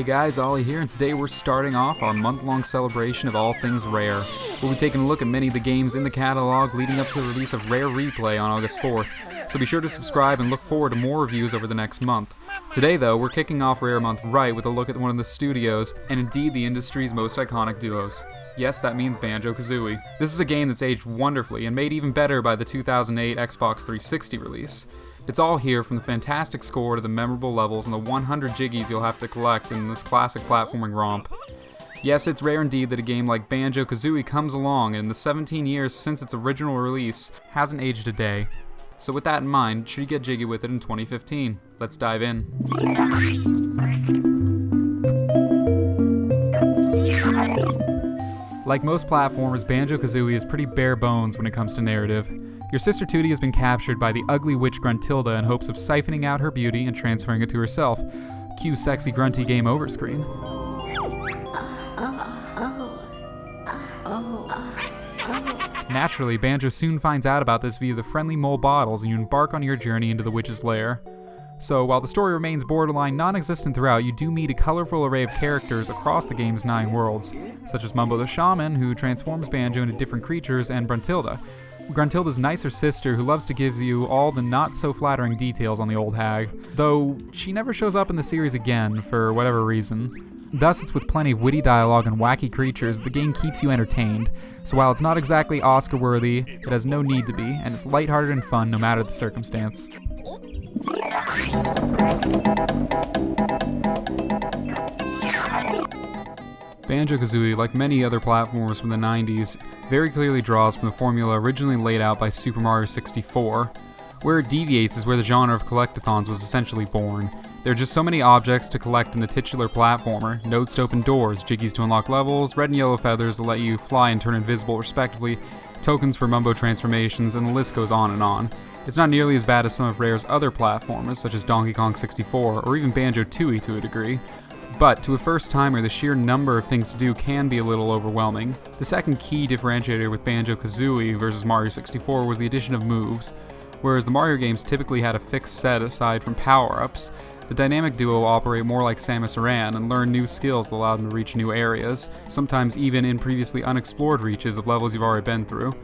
Hey guys, Ollie here, and today we're starting off our month-long celebration of all things Rare. We'll be taking a look at many of the games in the catalog leading up to the release of Rare Replay on August 4th, so be sure to subscribe and look forward to more reviews over the next month. Today though, we're kicking off Rare Month right with a look at one of the studios, and indeed the industry's most iconic duos. Yes, that means Banjo-Kazooie. This is a game that's aged wonderfully and made even better by the 2008 Xbox 360 release. It's all here, from the fantastic score to the memorable levels and the 100 jiggies you'll have to collect in this classic platforming romp. Yes, it's rare indeed that a game like Banjo-Kazooie comes along and in the 17 years since its original release hasn't aged a day. So with that in mind, should you get jiggy with it in 2015? Let's dive in. Like most platformers, Banjo-Kazooie is pretty bare bones when it comes to narrative. Your sister Tootie has been captured by the ugly witch Gruntilda in hopes of siphoning out her beauty and transferring it to herself. Cue sexy grunty game over screen. Naturally, Banjo soon finds out about this via the friendly mole bottles, and you embark on your journey into the witch's lair. So, while the story remains borderline non-existent throughout, you do meet a colorful array of characters across the game's 9 worlds, such as Mumbo the Shaman, who transforms Banjo into different creatures, and Gruntilda's nicer sister, who loves to give you all the not-so-flattering details on the old hag, though she never shows up in the series again, for whatever reason. Thus, it's with plenty of witty dialogue and wacky creatures that the game keeps you entertained, so while it's not exactly Oscar-worthy, it has no need to be, and it's lighthearted and fun no matter the circumstance. Banjo-Kazooie, like many other platformers from the 90s, very clearly draws from the formula originally laid out by Super Mario 64. Where it deviates is where the genre of collectathons was essentially born. There are just so many objects to collect in the titular platformer: notes to open doors, jiggies to unlock levels, red and yellow feathers to let you fly and turn invisible respectively, tokens for Mumbo transformations, and the list goes on and on. It's not nearly as bad as some of Rare's other platformers, such as Donkey Kong 64, or even Banjo-Tooie to a degree. But to a first-timer, the sheer number of things to do can be a little overwhelming. The second key differentiator with Banjo-Kazooie versus Mario 64 was the addition of moves. Whereas the Mario games typically had a fixed set aside from power-ups, the dynamic duo operate more like Samus Aran and learn new skills that allow them to reach new areas, sometimes even in previously unexplored reaches of levels you've already been through.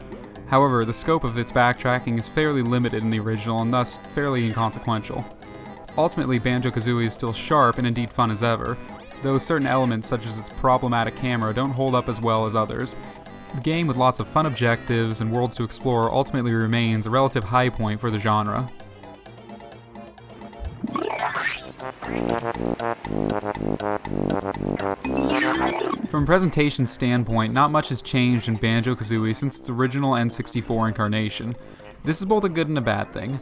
However, the scope of its backtracking is fairly limited in the original and thus fairly inconsequential. Ultimately, Banjo-Kazooie is still sharp and indeed fun as ever, though certain elements such as its problematic camera don't hold up as well as others. The game, with lots of fun objectives and worlds to explore, ultimately remains a relative high point for the genre. From a presentation standpoint, not much has changed in Banjo-Kazooie since its original N64 incarnation. This is both a good and a bad thing.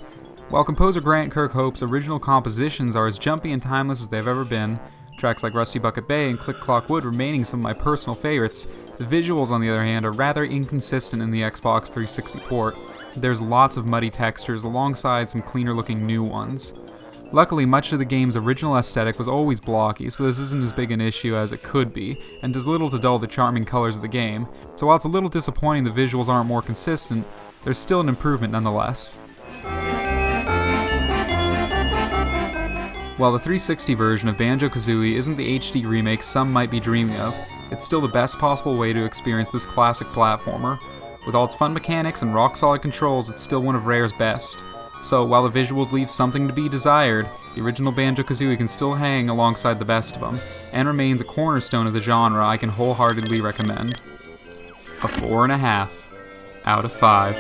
While composer Grant Kirkhope's original compositions are as jumpy and timeless as they've ever been, tracks like Rusty Bucket Bay and Click Clock Wood remaining some of my personal favorites, the visuals on the other hand are rather inconsistent in the Xbox 360 port. There's lots of muddy textures alongside some cleaner looking new ones. Luckily, much of the game's original aesthetic was always blocky, so this isn't as big an issue as it could be, and does little to dull the charming colors of the game, so while it's a little disappointing the visuals aren't more consistent, there's still an improvement nonetheless. While the 360 version of Banjo-Kazooie isn't the HD remake some might be dreaming of, it's still the best possible way to experience this classic platformer. With all its fun mechanics and rock-solid controls, it's still one of Rare's best. So while the visuals leave something to be desired, the original Banjo-Kazooie can still hang alongside the best of them, and remains a cornerstone of the genre I can wholeheartedly recommend. A 4.5 out of 5.